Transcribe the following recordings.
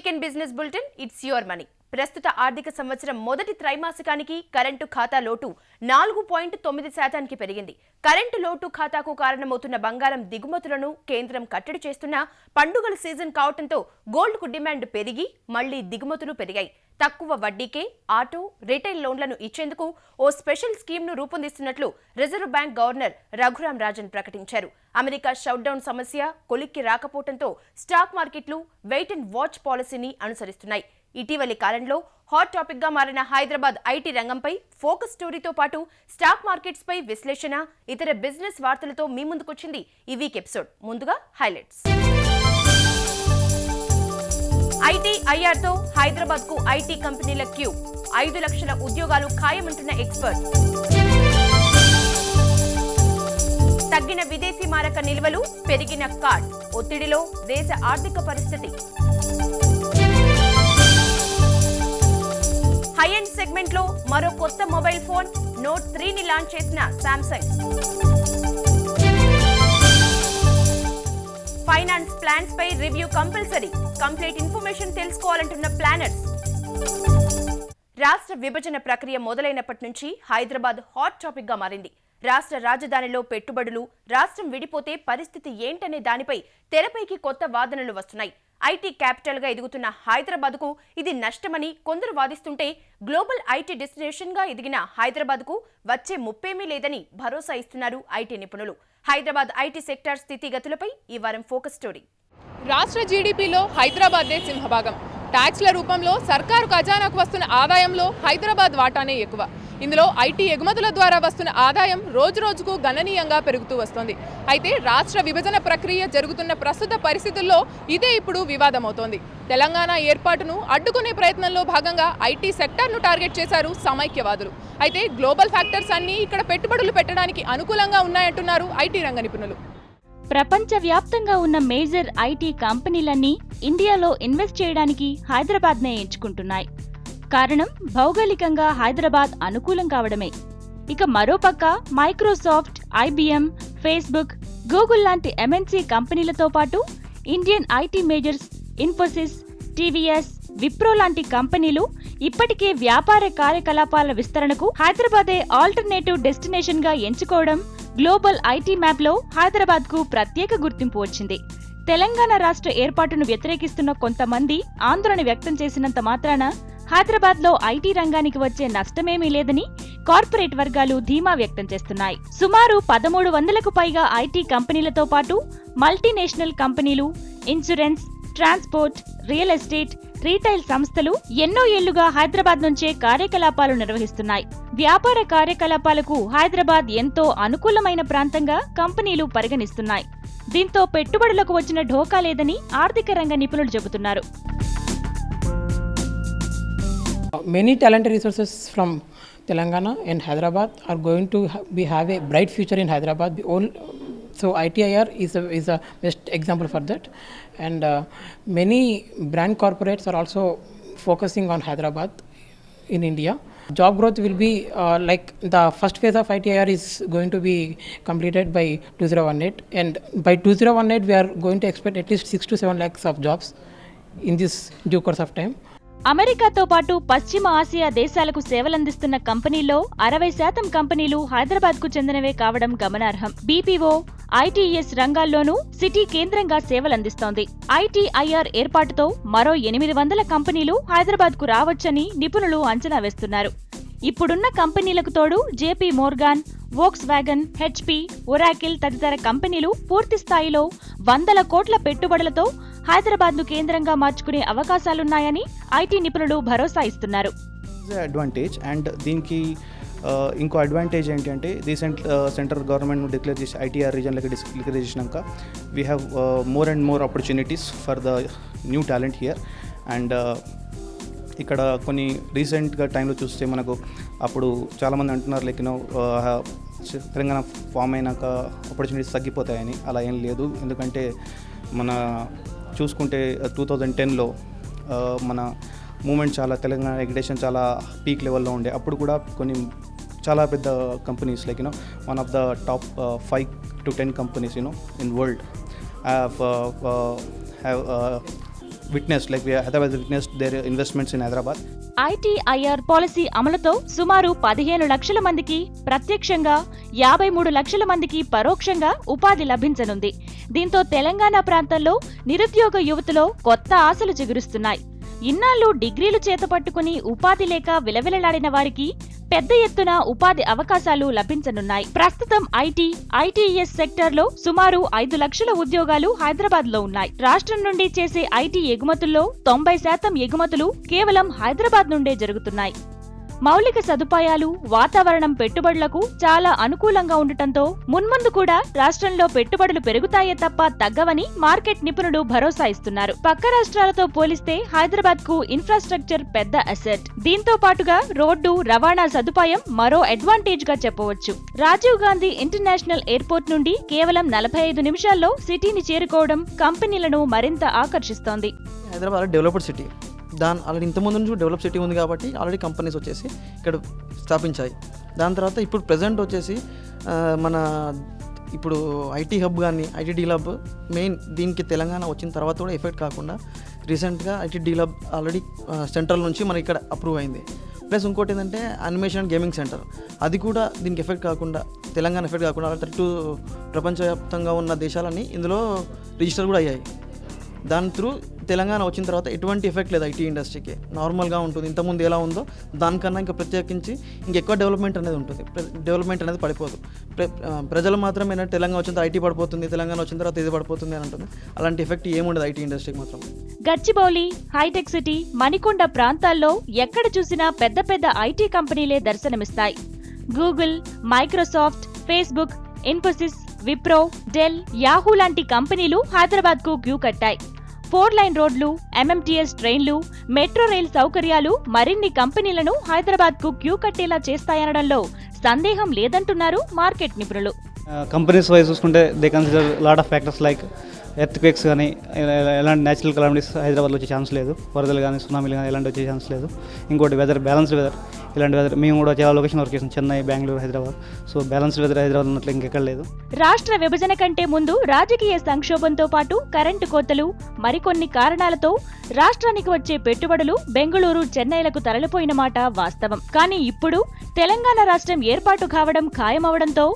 Weekend business bulletin it's your money. ప్రస్తుత ఆర్థిక సంవత్సరం మొదటి త్రైమాసికానికి కరెంటు ఖాతా లోటు 4.9% పెరిగింది. కరెంటు లోటు ఖాతాకు కారణమవుతున్న బంగారం దిగుమతులను కేంద్రం కట్టడి చేస్తున్న పండుగల సీజన్ కావడంతో గోల్డ్కు డిమాండ్ పెరిగి మళ్లీ దిగుమతులు పెరిగాయి. తక్కువ వడ్డీకే ఆటో, రిటైల్ లోన్లను ఇచ్చేందుకు ఓ స్పెషల్ స్కీమ్ను రూపొందిస్తున్నట్లు reserve bank governor Raghuram Rajan ప్రకటించారు. అమెరికా షట్డౌన్ సమస్య కొలిక్కి రాకపోవడంతో స్టాక్ మార్కెట్లు వెయిట్ అండ్ వాచ్ పాలసీని అనుసరిస్తున్నాయి. ఇటీవలి కాలంలో హాట్ టాపిక్ గా మారిన హైదరాబాద్ ఐటీ రంగంపై ఫోకస్ స్టోరీతో పాటు స్టాక్ మార్కెట్స్ పై విశ్లేషణ, ఇతర బిజినెస్ వార్తలతో మీ ముందుకొచ్చింది ఈ వీక్ ఎపిసోడ్. ముందుగా హైలైట్స్. ఐటీ/ఐఆర్ తో హైదరాబాద్ కు ఐటీ కంపెనీల క్యూ. 5 లక్షల ఉద్యోగాలు ఖాయమంటున్న ఎక్స్పర్ట్. తగ్గిన విదేశీ మారక నిల్వలు, పెరిగిన కార్డ్ ఒత్తిడిలో దేశ ఆర్థిక పరిస్థితి. హై ఎండ్ సెగ్మెంట్ లో మరో కొత్త మొబైల్ ఫోన్ నోట్ 3ని లాంచ్ చేసిన శాంసంగ్. ఫైనాన్స్ ప్లాన్స్ పై రివ్యూ కంపల్సరీ, కంప్లీట్ ఇన్ఫర్మేషన్ తెలుసుకోవాలంటున్న ప్లానర్స్. రాష్ట్ర విభజన ప్రక్రియ మొదలైనప్పటి నుంచి హైదరాబాద్ హాట్ టాపిక్ గా మారింది. రాష్ట్ర రాజధానిలో పెట్టుబడులు, రాష్ట్రం విడిపోతే పరిస్థితి ఏంటనే దానిపై తెరపైకి కొత్త వాదనలు వస్తున్నాయి. ఐటీ క్యాపిటల్ గా ఎదుగుతున్న హైదరాబాద్ కు ఇది నష్టమని కొందరు వాదిస్తుంటే, గ్లోబల్ ఐటీ డెస్టినేషన్ గా ఎదిగిన హైదరాబాద్ కు వచ్చే ముప్పేమీ లేదని భరోసా ఇస్తున్నారు ఐటీ నిపుణులు. హైదరాబాద్ ఐటీ సెక్టార్ స్థితిగతులపై ఈ వారం ఫోకస్ స్టోరీ. రాష్ట్ర జీడీపీలో హైదరాబాదే సింహభాగం. ట్యాక్స్ల రూపంలో సర్కారు ఖజానాకు వస్తున్న ఆదాయంలో హైదరాబాద్ వాటానే ఎక్కువ. ఇందులో ఐటీ ఎగుమతుల ద్వారా వస్తున్న ఆదాయం రోజురోజుకు గణనీయంగా పెరుగుతూ వస్తోంది. అయితే రాష్ట్ర విభజన ప్రక్రియ జరుగుతున్న ప్రస్తుత పరిస్థితుల్లో ఇదే ఇప్పుడు వివాదమవుతోంది. తెలంగాణ ఏర్పాటును అడ్డుకునే ప్రయత్నంలో భాగంగా ఐటీ సెక్టార్ను టార్గెట్ చేశారు సమైక్యవాదులు. అయితే గ్లోబల్ ఫ్యాక్టర్స్ అన్నీ ఇక్కడ పెట్టుబడులు పెట్టడానికి అనుకూలంగా ఉన్నాయంటున్నారు ఐటీ రంగ నిపుణులు. ప్రపంచవ్యాప్తంగా ఉన్న మేజర్ ఐటీ కంపెనీలన్నీ ఇండియాలో ఇన్వెస్ట్ చేయడానికి హైదరాబాద్నే ఎంచుకుంటున్నాయి. కారణం భౌగోళికంగా హైదరాబాద్ అనుకూలం కావడమే. ఇక మరోపక్క మైక్రోసాఫ్ట్, ఐబిఎం, ఫేస్బుక్, గూగుల్ లాంటి ఎంఎన్సీ కంపెనీలతో పాటు Indian IT majors Infosys, TVS, Wipro లాంటి కంపెనీలు ఇప్పటికే వ్యాపార కార్యకలాపాల విస్తరణకు హైదరాబాదే ఆల్టర్నేటివ్ డెస్టినేషన్ గా ఎంచుకోవడం గ్లోబల్ ఐటీ మ్యాప్ లో హైదరాబాద్ కు ప్రత్యేక గుర్తింపు వచ్చింది. తెలంగాణ రాష్ట్ర ఏర్పాటును వ్యతిరేకిస్తున్న కొంతమంది ఆందోళన వ్యక్తం చేసినంత మాత్రాన హైదరాబాద్ లో ఐటీ రంగానికి వచ్చే నష్టమేమీ లేదని కార్పొరేట్ వర్గాలు ధీమా వ్యక్తం చేస్తున్నాయి. సుమారు 1300కు పైగా ఐటీ కంపెనీలతో పాటు మల్టీనేషనల్ కంపెనీలు, insurance, transport, real estate, retail సంస్థలు ఎన్నో ఏళ్లుగా హైదరాబాద్ నుంచే కార్యకలాపాలు నిర్వహిస్తున్నాయి. వ్యాపార కార్యకలాపాలకు హైదరాబాద్ ఎంతో అనుకూలమైన ప్రాంతంగా కంపెనీలు పరిగణిస్తున్నాయి. దీంతో పెట్టుబడులకు వచ్చిన ఢోకా లేదని ఆర్థిక రంగ నిపుణులు చెబుతున్నారు. Many talented resources from Telangana and Hyderabad are going to have a bright future in Hyderabad. So ITIR is a best example for that, and many brand corporates are also focusing on Hyderabad in India. Job growth will be like the first phase of ITIR is going to be completed by 2018, and by 2018 we are going to expect at least 6 to 7 lakhs of jobs in this due course of time. అమెరికాతో పాటు పశ్చిమ Asia దేశాలకు సేవలందిస్తున్న కంపెనీల్లో 60% కంపెనీలు హైదరాబాద్ కు చెందినవే కావడం గమనార్హం. బీపీఓ, ఐటీఎస్ రంగాల్లోనూ సిటీ కేంద్రంగా సేవలందిస్తోంది. ఐటీ/ఐఆర్ ఏర్పాటుతో మరో 800 కంపెనీలు హైదరాబాద్ కు రావచ్చని నిపుణులు అంచనా వేస్తున్నారు. ఇప్పుడున్న కంపెనీలకు తోడు JP Morgan, Volkswagen, HP, Oracle తదితర కంపెనీలు పూర్తి స్థాయిలో 100 కోట్ల పెట్టుబడులతో హైదరాబాద్ ను కేంద్రంగా మార్చుకునే అవకాశాలున్నాయని ఐటీ నిపుణులు భరోసా ఇస్తున్నారు. అడ్వాంటేజ్ అండ్ దీనికి ఇంకో అడ్వాంటేజ్ ఏంటంటే రీసెంట్ సెంట్రల్ గవర్నమెంట్ డిక్లేర్ చేసి ఐటీఆర్ రీజన్లకి డిక్లేర్ చేసినాక we have more and more opportunities for the new talent here. And ఇక్కడ కొన్ని రీసెంట్గా టైంలో చూస్తే మనకు అప్పుడు చాలామంది అంటున్నారు లైక్ తెలంగాణ ఫామ్ అయినాక ఆపర్చునిటీస్ తగ్గిపోతాయని. అలా ఏం లేదు, ఎందుకంటే మన చూసుకుంటే 2010లో మన మూమెంట్ చాలా తెలంగాణ ఎడ్యుకేషన్ చాలా పీక్ లెవెల్లో ఉండే. అప్పుడు కూడా కొన్ని చాలా పెద్ద companies like one of the top 5 to 10 companies in world have witnessed, like Hyderabad has witnessed their investments in Hyderabad. ITIR policy అమలుతో సుమారు 15 లక్షల మందికి ప్రత్యక్షంగా 53 లక్షల మందికి పరోక్షంగా ఉపాధి లభించనుంది. దీంతో తెలంగాణ ప్రాంతంలో నిరుద్యోగ యువతలో కొత్త ఆశలు చిగురుస్తున్నాయి. ఇన్నాళ్లు డిగ్రీలు చేతపట్టుకుని ఉపాధి లేక విలవిలలాడిన వారికి పెద్ద ఎత్తున ఉపాధి అవకాశాలు లభించనున్నాయి. ప్రస్తుతం ఐటీఎస్ సెక్టార్లో సుమారు 5 లక్షల ఉద్యోగాలు హైదరాబాద్లో ఉన్నాయి. రాష్ట్రం నుండి చేసే ఐటీ ఎగుమతుల్లో 90% ఎగుమతులు కేవలం హైదరాబాద్ నుండే జరుగుతున్నాయి. మౌలిక సదుపాయాలు, వాతావరణం పెట్టుబడులకు చాలా అనుకూలంగా ఉండటంతో మున్ముందు కూడా రాష్ట్రంలో పెట్టుబడులు పెరుగుతాయే తప్ప తగ్గవని మార్కెట్ నిపుణులు భరోసా ఇస్తున్నారు. పక్క రాష్ట్రాలతో పోలిస్తే హైదరాబాద్ కు ఇన్ఫ్రాస్ట్రక్చర్ పెద్ద అసెట్. దీంతో పాటుగా రోడ్డు, రవాణా సదుపాయం మరో అడ్వాంటేజ్ గా చెప్పవచ్చు. రాజీవ్ గాంధీ ఇంటర్నేషనల్ ఎయిర్పోర్ట్ నుండి కేవలం 45 నిమిషాల్లో సిటీని చేరుకోవడం కంపెనీలను మరింత ఆకర్షిస్తోంది. హైదరాబాద్ డెవలప్డ్ సిటీ, ఆల్రెడీ ఇంతకుముందు నుంచి డెవలప్ సిటీ ఉంది కాబట్టి ఆల్రెడీ కంపెనీస్ వచ్చేసి ఇక్కడ స్థాపించాయి. దాని తర్వాత ఇప్పుడు ప్రెజెంట్ వచ్చేసి మన ఇప్పుడు ఐటీ హబ్ కానీ ఐటీ డీల్ హబ్ మెయిన్ దీనికి తెలంగాణ వచ్చిన తర్వాత కూడా ఎఫెక్ట్ కాకుండా రీసెంట్గా IT deal hub already central నుంచి మనకి ఇక్కడ అప్రూవ్ అయింది. ప్లస్ ఇంకోటి ఏంటంటే యానిమేషన్ అండ్ గేమింగ్ సెంటర్, అది కూడా దీనికి ఎఫెక్ట్ కాకుండా తెలంగాణ ఎఫెక్ట్ కాకుండా 32 ప్రపంచవ్యాప్తంగా ఉన్న దేశాలన్నీ ఇందులో రిజిస్టర్ కూడా అయ్యాయి. దాని త్రూ తెలంగాణ వచ్చిన తర్వాత ఎటువంటి ఎఫెక్ట్ లేదు ఐటీ ఇండస్ట్రీకి, నార్మల్గా ఉంటుంది. ఇంతకుముందు ఎలా ఉందో దానికన్నా ఇంకా ప్రత్యేకించి ఇంకెక్కువ డెవలప్మెంట్ అనేది ఉంటుంది. డెవలప్మెంట్ అనేది పడిపోదు. ప్రజలు మాత్రం ఏంటంటే తెలంగాణ వచ్చిన తర్వాత ఐటీ పడిపోతుంది, తెలంగాణ వచ్చిన తర్వాత ఇది పడిపోతుంది అని ఉంటుంది. అలాంటి ఎఫెక్ట్ ఏముండదు ఐటీ ఇండస్ట్రీకి మాత్రం. గచ్చిబౌలి, హైటెక్ సిటీ, మణికొండ ప్రాంతాల్లో ఎక్కడ చూసినా పెద్ద పెద్ద ఐటీ కంపెనీలే దర్శనమిస్తాయి. Google, Microsoft, Facebook, Infosys, Wipro, Dell, Yahoo లాంటి కంపెనీలు హైదరాబాద్ కు క్యూ కట్టాయి. 4 లైన్ రోడ్లు, ఎంఎంటీఎస్ ట్రైన్లు, మెట్రో రైల్ సౌకర్యాలు మరిన్ని కంపెనీలను హైదరాబాద్ కు క్యూ కట్టేలా చేస్తాయనడంలో సందేహం లేదంటున్నారు మార్కెట్ నిపుణులు. కంపెనీస్ వైజ్ చూసుకుంటే they consider lot of factors like earthquakes కానీ ఎలాంటి న్యాచురల్ కలామిటీస్ హైదరాబాద్లో వచ్చే ఛాన్స్ లేదు. వరదలు కానీ సునామీలు కానీ ఎలాంటి వచ్చే ఛాన్స్ లేదు. ఇంకోటి వెదర్, బ్యాలెన్స్డ్ వెదర్. ఇలాంటి వెదర్ మేము కూడా చాలా లొకేషన్ వర్క్ చేసాం, Chennai, Bengaluru, Hyderabad. So balanced weather Hyderabad ఉన్నట్లు ఇంకెక్కడ లేదు. రాష్ట్ర విభజన కంటే ముందు రాజకీయ సంక్షోభంతో పాటు కరెంటు కోతలు, మరికొన్ని కారణాలతో రాష్ట్రానికి వచ్చే పెట్టుబడులు బెంగళూరు, చెన్నైలకు తరలిపోయిన మాట వాస్తవం. కానీ ఇప్పుడు తెలంగాణ రాష్ట్రం ఏర్పాటు కావడం ఖాయమవడంతో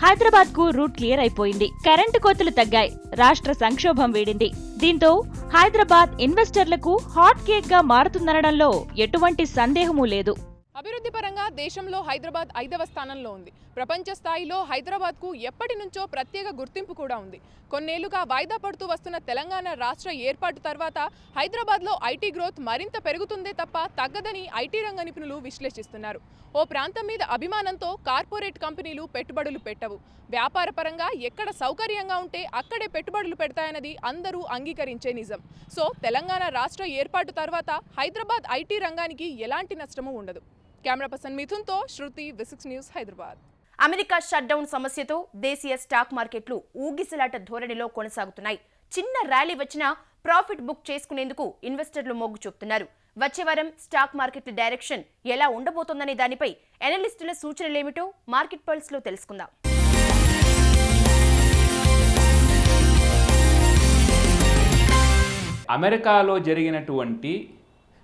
హైదరాబాద్ కు రూట్ క్లియర్ అయిపోయింది. కరెంటు కోతలు తగ్గాయి, రాష్ట్ర సంక్షోభం వీడింది. దీంతో హైదరాబాద్ ఇన్వెస్టర్లకు హాట్ కేక్ గా మారుతుందనడంలో ఎటువంటి సందేహమూ లేదు. అభివృద్ధి పరంగా దేశంలో హైదరాబాద్ 5వ స్థానంలో ఉంది. ప్రపంచ స్థాయిలో హైదరాబాద్కు ఎప్పటి నుంచో ప్రత్యేక గుర్తింపు కూడా ఉంది. కొన్నేళ్లుగా వాయిదా పడుతూ వస్తున్న తెలంగాణ రాష్ట్ర ఏర్పాటు తర్వాత హైదరాబాద్లో ఐటీ గ్రోత్ మరింత పెరుగుతుందే తప్ప తగ్గదని ఐటీ రంగ నిపుణులు విశ్లేషిస్తున్నారు. ఓ ప్రాంతం మీద అభిమానంతో కార్పొరేట్ కంపెనీలు పెట్టుబడులు పెట్టవు. వ్యాపార పరంగా ఎక్కడ సౌకర్యంగా ఉంటే అక్కడే పెట్టుబడులు పెడతాయన్నది అందరూ అంగీకరించే నిజం. సో తెలంగాణ రాష్ట్ర ఏర్పాటు తర్వాత హైదరాబాద్ ఐటీ రంగానికి ఎలాంటి నష్టమూ ఉండదు. కెమెరా పర్సన్ మిథున్తో శృతి, V6 news, Hyderabad. America shutdown సమస్యతో దేశీయ స్టాక్ మార్కెట్లు ఊగిసలాట ధోరణిలో కొనసాగుతున్నాయి. చిన్న ర్యాలీ వచ్చినా ప్రాఫిట్ బుక్ చేసుకునేందుకు ఇన్వెస్టర్లు మొగ్గు చూపుతున్నారు. వచ్చే వారం స్టాక్ మార్కెట్ల డైరెక్షన్ ఎలా ఉండబోతోందనే దానిపై అనలిస్టుల సూచనలేమిటో మార్కెట్ పల్స్ లో తెలుసుకుందాం. అమెరికాలో జరిగినటువంటి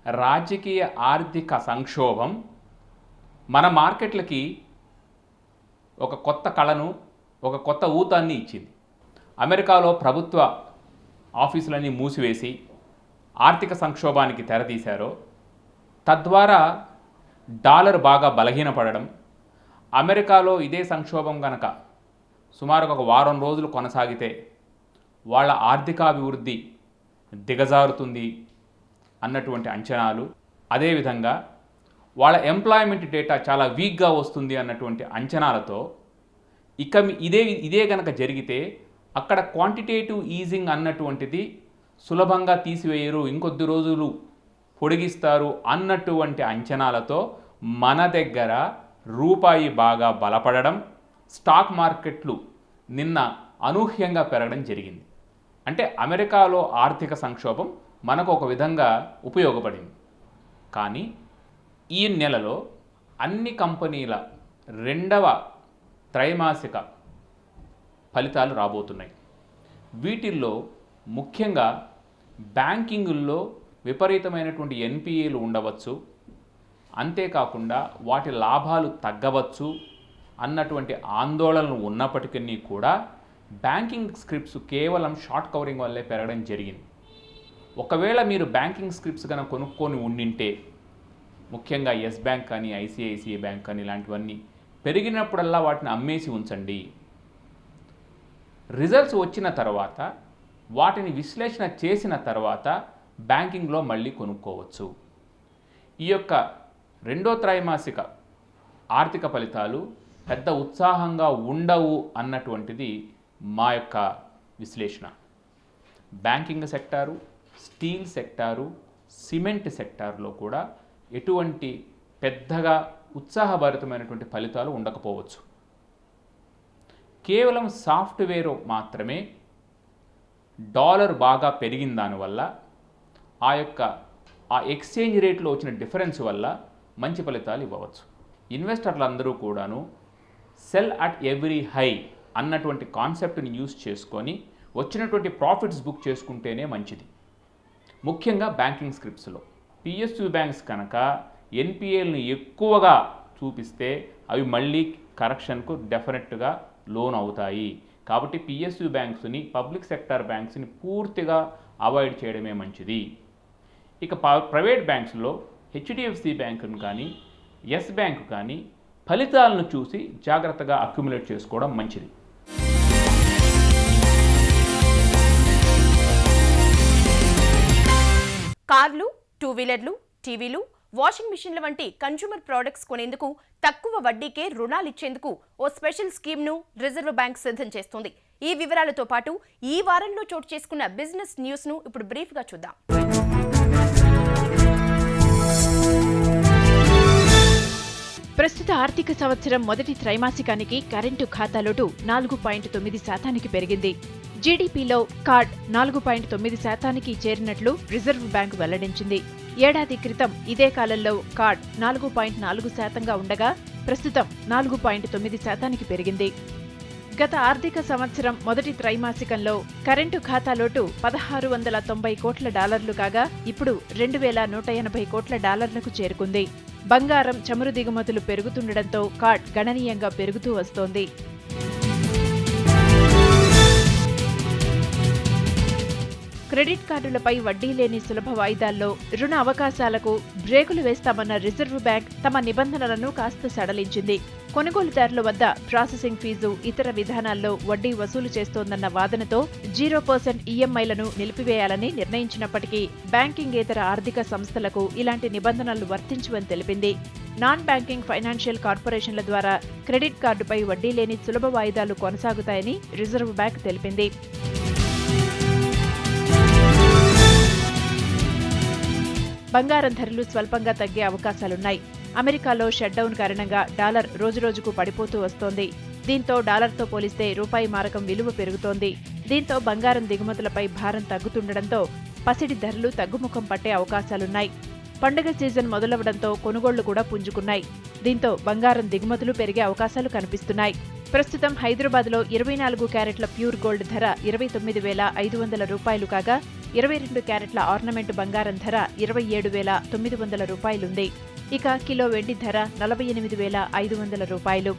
రాజకీయ ఆర్థిక సంక్షోభం మన మార్కెట్లకి ఒక కొత్త కళను, ఒక కొత్త ఊతాన్ని ఇచ్చింది. అమెరికాలో ప్రభుత్వ ఆఫీసులన్నీ మూసివేసి ఆర్థిక సంక్షోభానికి తెరతీశారో, తద్వారా డాలర్ బాగా బలహీనపడడం, అమెరికాలో ఇదే సంక్షోభం కనుక సుమారుగా ఒక వారం రోజులు కొనసాగితే వాళ్ళ ఆర్థికాభివృద్ధి దిగజారుతుంది అన్నటువంటి అంచనాలు, అదేవిధంగా వాళ్ళ ఎంప్లాయ్మెంట్ డేటా చాలా వీక్గా వస్తుంది అన్నటువంటి అంచనాలతో ఇక ఇదే కనుక జరిగితే అక్కడ క్వాంటిటేటివ్ ఈజింగ్ అన్నటువంటిది సులభంగా తీసివేయరు, ఇంకొద్ది రోజులు పొడిగిస్తారు అన్నటువంటి అంచనాలతో మన దగ్గర రూపాయి బాగా బలపడడం, స్టాక్ మార్కెట్లు నిన్న అనూహ్యంగా పెరగడం జరిగింది. అంటే అమెరికాలో ఆర్థిక సంక్షోభం మనకు ఒక విధంగా ఉపయోగపడింది. కానీ ఈ నెలలో అన్ని కంపెనీల 2వ త్రైమాసిక ఫలితాలు రాబోతున్నాయి. వీటిల్లో ముఖ్యంగా బ్యాంకింగుల్లో విపరీతమైనటువంటి ఎన్పిఏలు ఉండవచ్చు, అంతేకాకుండా వాటి లాభాలు తగ్గవచ్చు అన్నటువంటి ఆందోళనలు ఉన్నప్పటికీ కూడా బ్యాంకింగ్ స్క్రిప్ట్స్ కేవలం షార్ట్ కవరింగ్ వల్లే పెరగడం జరిగింది. ఒకవేళ మీరు బ్యాంకింగ్ స్క్రిప్ట్స్ కనుక కొనుక్కొని ఉండింటే, ముఖ్యంగా ఎస్ బ్యాంక్ కానీ ఐసిఐసిఐ బ్యాంక్ కానీ ఇలాంటివన్నీ పెరిగినప్పుడల్లా వాటిని అమ్మేసి ఉంచండి. రిజల్ట్స్ వచ్చిన తర్వాత వాటిని విశ్లేషణ చేసిన తర్వాత బ్యాంకింగ్లో మళ్ళీ కొనుక్కోవచ్చు. ఈ యొక్క రెండో త్రైమాసిక ఆర్థిక ఫలితాలు పెద్ద ఉత్సాహంగా ఉండవు అన్నటువంటిది మా యొక్క విశ్లేషణ. Banking sector, steel sector, cement సెక్టార్లో కూడా ఎటువంటి పెద్దగా ఉత్సాహభరితమైనటువంటి ఫలితాలు ఉండకపోవచ్చు. కేవలం సాఫ్ట్వేర్ మాత్రమే డాలర్ బాగా పెరిగిన దానివల్ల ఆ ఎక్స్చేంజ్ రేట్లో వచ్చిన డిఫరెన్స్ వల్ల మంచి ఫలితాలు ఇవ్వవచ్చు. ఇన్వెస్టర్లు అందరూ కూడాను సెల్ అట్ ఎవ్రీ హై అన్నటువంటి కాన్సెప్ట్ని యూస్ చేసుకొని వచ్చినటువంటి ప్రాఫిట్స్ బుక్ చేసుకుంటేనే మంచిది. ముఖ్యంగా బ్యాంకింగ్ స్క్రిప్ట్స్లో పిఎస్యు బ్యాంక్స్ కనుక ఎన్పిఏలను ఎక్కువగా చూపిస్తే అవి మళ్ళీ కరెక్షన్కు డెఫినెట్గా లోన్ అవుతాయి. కాబట్టి పిఎస్యు బ్యాంక్స్ని, పబ్లిక్ సెక్టార్ బ్యాంక్స్ని పూర్తిగా అవాయిడ్ చేయడమే మంచిది. ఇక ప్రైవేట్ బ్యాంక్స్లో హెచ్డిఎఫ్సి బ్యాంకును కానీ ఎస్ బ్యాంకు కానీ ఫలితాలను చూసి జాగ్రత్తగా అక్యుములేట్ చేసుకోవడం మంచిది. కార్లు, టూ వీలర్లు, టీవీలు, వాషింగ్ మిషన్ల వంటి కన్స్యూమర్ ప్రొడక్ట్స్ కొనేందుకు తక్కువ వడ్డీకే రుణాలిచ్చేందుకు ఓ స్పెషల్ స్కీమ్ను రిజర్వ్ బ్యాంక్ సిద్ధం చేస్తోంది. ఈ వివరాలతో పాటు ఈ వారంలో చోటు చేసుకున్న బిజినెస్ న్యూస్ను ఇప్పుడు బ్రీఫ్గా చూద్దాం. ప్రస్తుత ఆర్థిక సంవత్సరం మొదటి త్రైమాసికానికి కరెంటు ఖాతా లోటు 4.9% పెరిగింది. జీడీపీలో కార్డ్ 4.9% చేరినట్లు రిజర్వ్ బ్యాంకు వెల్లడించింది. ఏడాది క్రితం ఇదే కాలంలో కార్డ్ 4.4%గా ఉండగా ప్రస్తుతం 4.9% పెరిగింది. గత ఆర్థిక సంవత్సరం మొదటి త్రైమాసికంలో కరెంటు ఖాతా లోటు $1,690 కోట్ల కాగా ఇప్పుడు $2,180 కోట్ల చేరుకుంది. బంగారం, చమురు దిగుమతులు పెరుగుతుండటంతో కార్డ్ గణనీయంగా పెరుగుతూ వస్తోంది. క్రెడిట్ కార్డులపై వడ్డీ లేని సులభ వాయిదాల్లో రుణ అవకాశాలకు బ్రేకులు వేస్తామన్న రిజర్వ్ బ్యాంక్ తమ నిబంధనలను కాస్త సడలించింది. కొనుగోలుదారుల వద్ద ప్రాసెసింగ్ ఫీజు, ఇతర విధానాల్లో వడ్డీ వసూలు చేస్తోందన్న వాదనతో 0% ఈఎంఐలను నిలిపివేయాలని నిర్ణయించినప్పటికీ బ్యాంకింగేతర ఆర్థిక సంస్థలకు ఇలాంటి నిబంధనలు వర్తించవని తెలిపింది. నాన్ బ్యాంకింగ్ ఫైనాన్షియల్ కార్పొరేషన్ల ద్వారా క్రెడిట్ కార్డుపై వడ్డీ లేని సులభ వాయిదాలు కొనసాగుతాయని రిజర్వ్ బ్యాంక్ తెలిపింది. బంగారం ధరలు స్వల్పంగా తగ్గే అవకాశాలున్నాయి. అమెరికాలో షట్డౌన్ కారణంగా డాలర్ రోజురోజుకు పడిపోతూ వస్తోంది. దీంతో డాలర్తో పోలిస్తే రూపాయి మారకం విలువ పెరుగుతోంది. దీంతో బంగారం దిగుమతులపై భారం తగ్గుతుండటంతో పసిడి ధరలు తగ్గుముఖం పట్టే అవకాశాలున్నాయి. పండుగ సీజన్ మొదలవడంతో కొనుగోళ్లు కూడా పుంజుకున్నాయి. దీంతో బంగారం దిగుమతులు పెరిగే అవకాశాలు కనిపిస్తున్నాయి. ప్రస్తుతం హైదరాబాద్లో 24 క్యారెట్ల ప్యూర్ గోల్డ్ ధర $27,500 కాగా 22 క్యారెట్ల ఆర్నమెంట్ బంగారం ధర $27,900 ఉంది. ఇక కిలో వెండి ధర $48,500.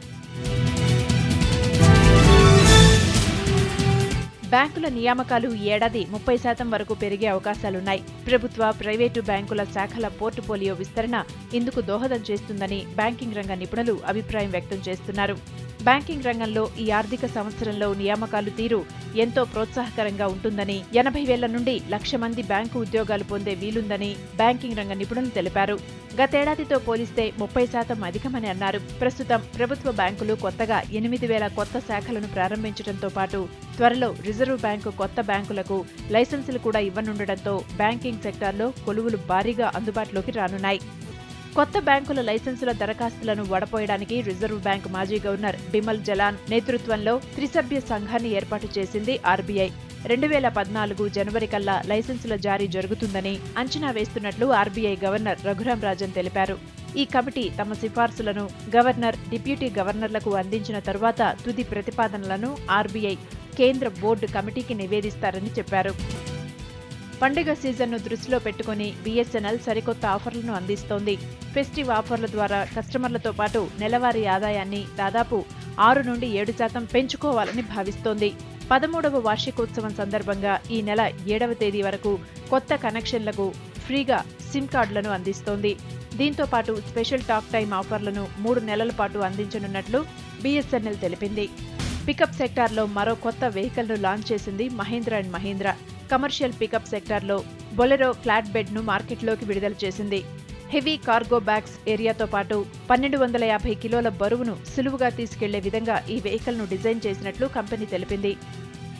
బ్యాంకుల నియామకాలు ఈ ఏడాది 30% వరకు పెరిగే అవకాశాలున్నాయి. ప్రభుత్వ, ప్రైవేటు బ్యాంకుల శాఖల పోర్టుఫోలియో విస్తరణ ఇందుకు దోహదం చేస్తుందని బ్యాంకింగ్ రంగ నిపుణులు అభిప్రాయం వ్యక్తం చేస్తున్నారు. బ్యాంకింగ్ రంగంలో ఈ ఆర్థిక సంవత్సరంలో నియామకాలు తీరు ఎంతో ప్రోత్సాహకరంగా ఉంటుందని, 80,000 నుండి 1,00,000 మంది బ్యాంకు ఉద్యోగాలు పొందే వీలుందని బ్యాంకింగ్ రంగ నిపుణులు తెలిపారు. గతేడాదితో పోలిస్తే 30% అధికమని అన్నారు. ప్రస్తుతం ప్రభుత్వ బ్యాంకులు కొత్తగా 8,000 కొత్త శాఖలను ప్రారంభించడంతో పాటు త్వరలో రిజర్వ్ బ్యాంకు కొత్త బ్యాంకులకు లైసెన్సులు కూడా ఇవ్వనుండటంతో బ్యాంకింగ్ సెక్టార్లో కొలువులు భారీగా అందుబాటులోకి రానున్నాయి. కొత్త బ్యాంకుల లైసెన్సుల దరఖాస్తులను వడపోయడానికి రిజర్వ్ బ్యాంక్ మాజీ గవర్నర్ బిమల్ జలాన్ నేతృత్వంలో త్రిసభ్య సంఘాన్ని ఏర్పాటు చేసింది ఆర్బీఐ. 2014 జనవరి కల్లా లైసెన్సుల జారీ జరుగుతుందని అంచనా వేస్తున్నట్లు ఆర్బీఐ గవర్నర్ రఘురాం రాజన్ తెలిపారు. ఈ కమిటీ తమ సిఫార్సులను గవర్నర్, డిప్యూటీ గవర్నర్లకు అందించిన తరువాత తుది ప్రతిపాదనలను ఆర్బీఐ కేంద్ర బోర్డు కమిటీకి నివేదిస్తారని చెప్పారు. పండుగ సీజన్ను దృష్టిలో పెట్టుకుని BSNL సరికొత్త ఆఫర్లను అందిస్తోంది. ఫెస్టివ్ ఆఫర్ల ద్వారా కస్టమర్లతో పాటు నెలవారీ ఆదాయాన్ని దాదాపు 6 నుండి 7% పెంచుకోవాలని భావిస్తోంది. 13వ వార్షికోత్సవం సందర్భంగా ఈ నెల 7వ తేదీ వరకు కొత్త కనెక్షన్లకు ఫ్రీగా సిమ్ కార్డులను అందిస్తోంది. దీంతో పాటు స్పెషల్ టాక్ టైం ఆఫర్లను 3 నెలల పాటు అందించనున్నట్లు BSNL తెలిపింది. పికప్ సెక్టార్లో మరో కొత్త వెహికల్ను లాంచ్ చేసింది Mahindra and Mahindra. Commercial pickup సెక్టార్లో బొలెరో ఫ్లాట్ బెడ్ను మార్కెట్లోకి విడుదల చేసింది. హెవీ కార్గో బ్యాగ్స్ ఏరియాతో పాటు 1250 కిలోల బరువును సులువుగా తీసుకెళ్లే విధంగా ఈ వెహికల్ను డిజైన్ చేసినట్లు కంపెనీ తెలిపింది.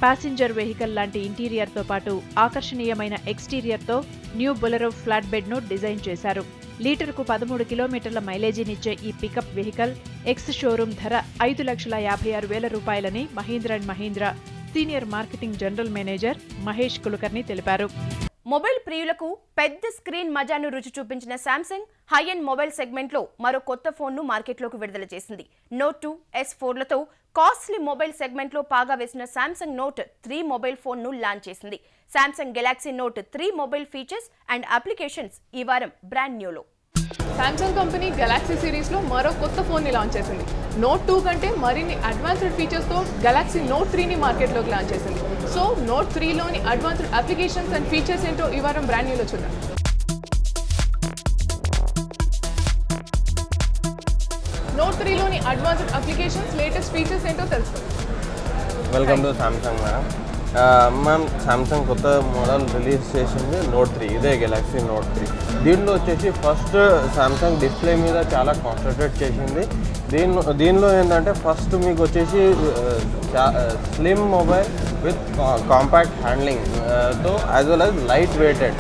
ప్యాసింజర్ వెహికల్ లాంటి ఇంటీరియర్తో పాటు ఆకర్షణీయమైన ఎక్స్టీరియర్తో న్యూ బొలెరో ఫ్లాట్ బెడ్ను డిజైన్ చేశారు. లీటరుకు 13 కిలోమీటర్ల మైలేజీనిచ్చే ఈ పికప్ వెహికల్ ఎక్స్ షోరూం ధర 5,56,000 రూపాయలని Mahindra and Mahindra senior marketing general manager Mahesh Kulkarni తెలిపారు. మొబైల్ ప్రియులకు పెద్ద స్క్రీన్ మజాను రుచి చూపించిన శాంసంగ్ హై ఎండ్ మొబైల్ సెగ్మెంట్లో మరో కొత్త ఫోన్ను మార్కెట్లోకి విడుదల చేసింది. నోట్ 2, S4లతో కాస్ట్లీ మొబైల్ సెగ్మెంట్లో పాగా వేసిన శాంసంగ్ నోట్ 3 మొబైల్ ఫోన్ను లాంచ్ చేసింది. Samsung Galaxy Note 3 mobile features and applications ఈ వారం బ్రాండ్ న్యూలో. శాంసంగ్ కంపెనీ గెలాక్సీ సిరీస్లో మరో కొత్త ఫోన్ని లాంచ్ చేసింది. నోట్ 2 కంటే మరిన్ని అడ్వాన్స్డ్ ఫీచర్స్తో గెలాక్సీ నోట్ 3ని మార్కెట్లోకి లాంచ్ చేసింది. సో నోట్ 3లోని అడ్వాన్స్డ్ అప్లికేషన్స్ అండ్ ఫీచర్స్ ఏంటో ఈ వారం బ్రాండ్ న్యూలో చూద్దాం. నోట్ 3లోని అడ్వాన్స్డ్ అప్లికేషన్స్, లేటెస్ట్ ఫీచర్స్ ఏంటో తెలుసుకుందాం. Welcome to Samsung madam. Ma'am Samsung కొత్త మోడల్ రిలీజ్ చేసింది నోట్ 3, ఇదే గెలాక్సీ నోట్ 3. దీనిలో వచ్చేసి ఫస్ట్ సామ్సంగ్ డిస్ప్లే మీద చాలా కాన్సన్ట్రేట్ చేసింది. దీనిలో ఏంటంటే ఫస్ట్ మీకు వచ్చేసి స్లిమ్ మొబైల్ విత్ కాంపాక్ట్ హ్యాండ్లింగ్తో as well as light weighted,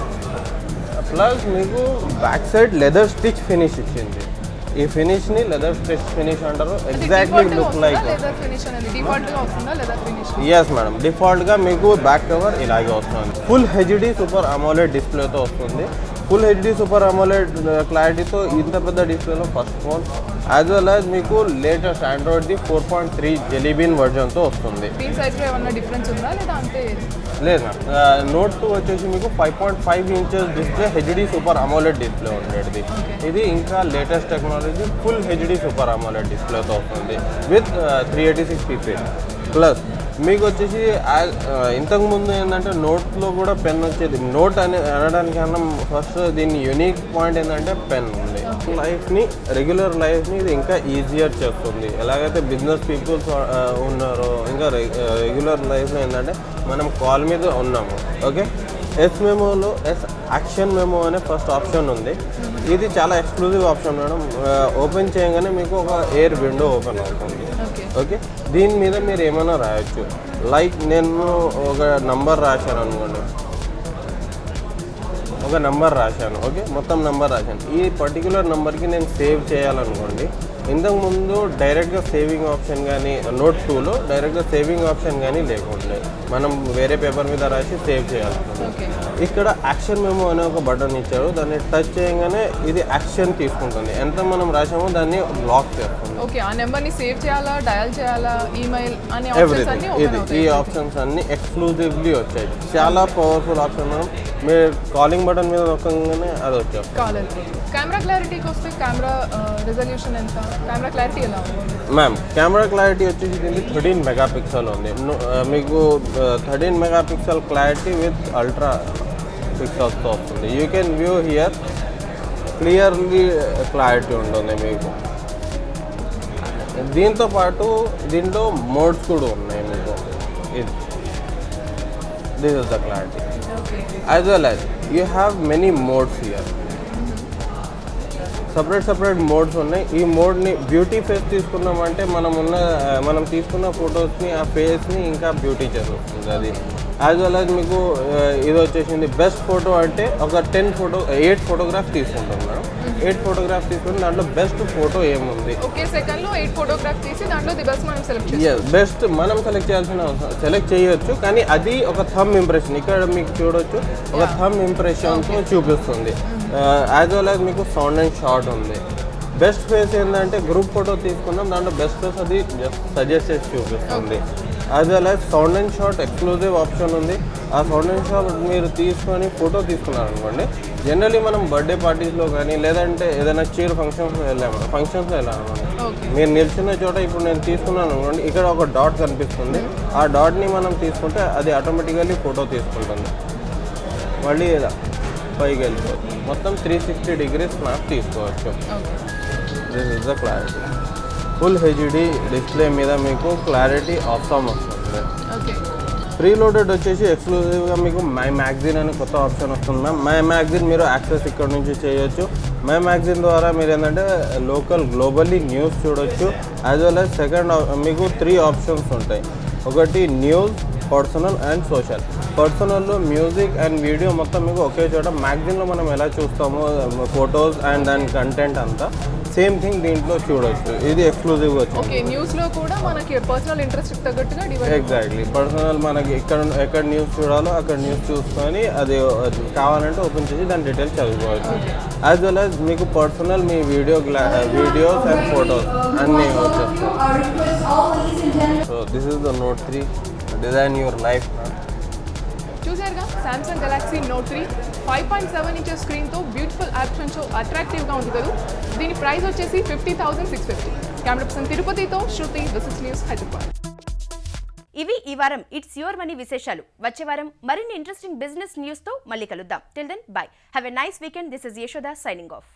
plus మీకు back side leather stitch finish ఇచ్చింది. ఈ ఫినిష్ని లెదర్ స్టిచ్ ఫినిష్ అంటారు. Exactly look like yes madam, డిఫాల్ట్గా మీకు బ్యాక్ కవర్ ఇలాగే వస్తుంది. ఫుల్ హెచ్డి సూపర్ అమోలెడ్ డిస్ప్లేతో వస్తుంది. ఫుల్ హెచ్డి సూపర్ అమోలెడ్ క్లారిటీతో ఇంత పెద్ద డిస్ప్లేలో first phone, as well as మీకు లేటెస్ట్ ఆండ్రాయిడ్ది 4.3 జెలీ బీన్ వర్జన్తో వస్తుంది. లేదు మ్యామ్, నోట్ 2 వచ్చేసి మీకు 5.5 inches display HD super AMOLED display ఉండేది. ఇది ఇంకా latest technology full HD super AMOLED డిస్ప్లేతో వస్తుంది విత్ 386 ppi. ప్లస్ మీకు వచ్చేసి ఇంతకుముందు ఏంటంటే నోట్లో కూడా పెన్ వచ్చేది. నోట్ అని అనడానికన్నా ఫస్ట్ దీని యూనిక్ పాయింట్ ఏంటంటే పెన్ ఉంది. లైఫ్ని, రెగ్యులర్ లైఫ్ని ఇది ఇంకా ఈజియర్ చేస్తుంది. ఎలాగైతే బిజినెస్ పీపుల్స్ ఉన్నారో ఇంకా రెగ్యులర్ లైఫ్లో ఏంటంటే మనం కాల్ మీద ఉన్నాము. ఓకే, ఎస్ మెమోలో యాక్షన్ మెమో అనే ఫస్ట్ ఆప్షన్ ఉంది. ఇది చాలా ఎక్స్క్లూజివ్ ఆప్షన్ మేడం. ఓపెన్ చేయగానే మీకు ఒక ఎయిర్ విండో ఓపెన్ అవుతుంది. ఓకే, దీని మీద మీరు ఏమైనా రాయొచ్చు. లైక్ నేను ఒక నంబర్ రాశాను అనుకోండి, ఒక నంబర్ రాశాను. ఓకే, మొత్తం నంబర్ రాశాను. ఈ పర్టికులర్ నెంబర్కి నేను సేవ్ చేయాలనుకోండి. ఇంతకుముందు డైరెక్ట్గా సేవింగ్ ఆప్షన్ కానీ నోట్ 2లో డైరెక్ట్గా సేవింగ్ ఆప్షన్ కానీ లేకుండే, మనం వేరే పేపర్ మీద రాసి సేవ్ చేయాలనుకుంటున్నాం. ఇక్కడ యాక్షన్ మెమో అనే ఒక బటన్ ఇచ్చారు. దాన్ని టచ్ చేయగానే ఇది యాక్షన్ తీసుకుంటుంది. ఎంత మనం రాసామో దాన్ని లాక్ చేస్తుంది. ఓకే, ఆ నెంబర్ని సేవ్ చేయాలా, డయల్ చేయాలా, ఈమెయిల్ అనే ఎవ్రీథింగ్. ఇది ఈ ఆప్షన్స్ అన్ని ఎక్స్క్లూజివ్లీ వచ్చాయి. చాలా పవర్ఫుల్ ఆప్షన్. మనం మీరు కాలింగ్ బటన్ మీద నొక్కగానే అది వచ్చారు. కెమెరా క్లారిటీకి వస్తే కెమెరా రిజల్యూషన్ ఎంత, కెమెరా క్లారిటీ ఎలా ఉంది మ్యామ్? కెమెరా క్లారిటీ వచ్చేసి దీనికి 13 మెగాపిక్సెల్ ఉంది. మీకు 13 మెగాపిక్సెల్ క్లారిటీ విత్ అల్ట్రా పిక్సెల్స్తో వస్తుంది. You can view here clearly clarity ఉంటుంది మీకు. దీంతో పాటు దీంట్లో మోడ్స్ కూడా ఉన్నాయి మీకు. ఇది this is the clarity. As well as you have many modes here. Separate modes ఉన్నాయి. ఈ మోడ్ని బ్యూటీ ఫేస్ తీసుకున్నామంటే మనం తీసుకున్న ఫొటోస్ని, ఆ ఫేస్ని ఇంకా బ్యూటీ చేస్తుంది అది. యాజ్ వెల్ యాజ్ మీకు ఇది వచ్చేసింది బెస్ట్ ఫోటో అంటే ఒక 8 ఫోటోగ్రాఫ్ తీసుకుంటాం మేడం. 8 ఫోటోగ్రాఫ్ తీసుకుని దాంట్లో బెస్ట్ ఫోటో ఏముంది, బెస్ట్ మనం సెలెక్ట్ చేయాల్సిన సెలెక్ట్ చేయొచ్చు. కానీ అది ఒక థంబ్ ఇంప్రెషన్, ఇక్కడ మీకు చూడొచ్చు ఒక థంబ్ ఇంప్రెషన్తో చూపిస్తుంది. యాజ్ వెల్ యాజ్ మీకు సౌండ్ అండ్ షాట్ ఉంది. బెస్ట్ ఫేస్ ఏంటంటే గ్రూప్ ఫోటో తీసుకున్నాం, దాంట్లో బెస్ట్ ఫేస్ అది జస్ట్ సజెస్ట్ చేసి చూపిస్తుంది. As well as sound and shot exclusive option ఉంది. ఆ సౌండ్ అండ్ షాట్ మీరు తీసుకొని ఫోటో తీసుకున్నారు అనుకోండి, జనరలీ మనం బర్త్డే పార్టీస్లో కానీ లేదంటే ఏదైనా చీర్ ఫంక్షన్స్లో వెళ్ళామన్నమాట. మీరు నిల్చున్న చోట ఇప్పుడు నేను తీసుకున్నాను అనుకోండి, ఇక్కడ ఒక డాట్ కనిపిస్తుంది. ఆ డాట్ని మనం తీసుకుంటే అది ఆటోమేటికల్లీ ఫోటో తీసుకుంటుంది. మళ్ళీ ఇలా పైకి వెళ్ళిపోతుంది. మొత్తం 360 degrees స్నాప్ తీసుకోవచ్చు. This is the clarity. Full HD display మీద మీకు క్లారిటీ ఆసమ్ వస్తుంది. ప్రీలోడెడ్ వచ్చేసి ఎక్స్క్లూజివ్గా మీకు మై మ్యాగజైన్ అనే కొత్త ఆప్షన్ వస్తుంది మ్యామ్. మై మ్యాగజైన్ మీరు యాక్సెస్ ఇక్కడ నుంచి చేయొచ్చు. మై మ్యాగజైన్ ద్వారా మీరు ఏంటంటే లోకల్ గ్లోబల్లీ న్యూస్ చూడొచ్చు. యాజ్ వెల్ యాజ్ సెకండ్ మీకు 3 ఆప్షన్స్ ఉంటాయి. ఒకటి న్యూస్, పర్సనల్ అండ్ సోషల్. పర్సనల్లో మ్యూజిక్ అండ్ వీడియో మొత్తం మీకు ఒకే చోట. మ్యాగజైన్లో మనం ఎలా చూస్తామో ఫొటోస్ అండ్ దాని కంటెంట్ అంతా సేమ్ థింగ్ దీంట్లో చూడొచ్చు. ఇది ఎక్స్క్లూజివ్గా వచ్చింది. న్యూస్లో కూడా మనకి పర్సనల్ ఇంట్రెస్ట్ తగ్గట్టుగా ఎగ్జాక్ట్లీ పర్సనల్ మనకి ఎక్కడ న్యూస్ చూడాలో అక్కడ న్యూస్ చూసుకొని అది కావాలంటే ఓపెన్ చేసి దాని డీటెయిల్స్ చదువుకోవచ్చు. యాజ్ వెల్ యాజ్ మీకు పర్సనల్ మీ వీడియోస్ అండ్ ఫొటోస్ అన్నీ వచ్చేస్తాయి. So this is the Note 3. Design your life. చూసారుగా సామ్సంగ్ గెలాక్సీ నోట్ 3 5.7 ఇంచెస్ స్క్రీన్తో బ్యూటిఫుల్ ఆప్షన్ షో అట్రాక్టివ్గా ఉంది కదా. దీని ప్రైస్ వచ్చేసి 50,650. కెమెరా పర్సన్ తిరుపతితో శృతి, విసిస్ న్యూస్, హైదరాబాద్. ఇవి ఈ వారం ఇట్స్ యువర్ మనీ విశేషాలు. వచ్చే వారం మరిన్ని ఇంట్రెస్టింగ్ బిజినెస్ న్యూస్తో మళ్ళీ కలుద్దాం. Till then bye. Have a nice weekend. This is Yashoda signing of.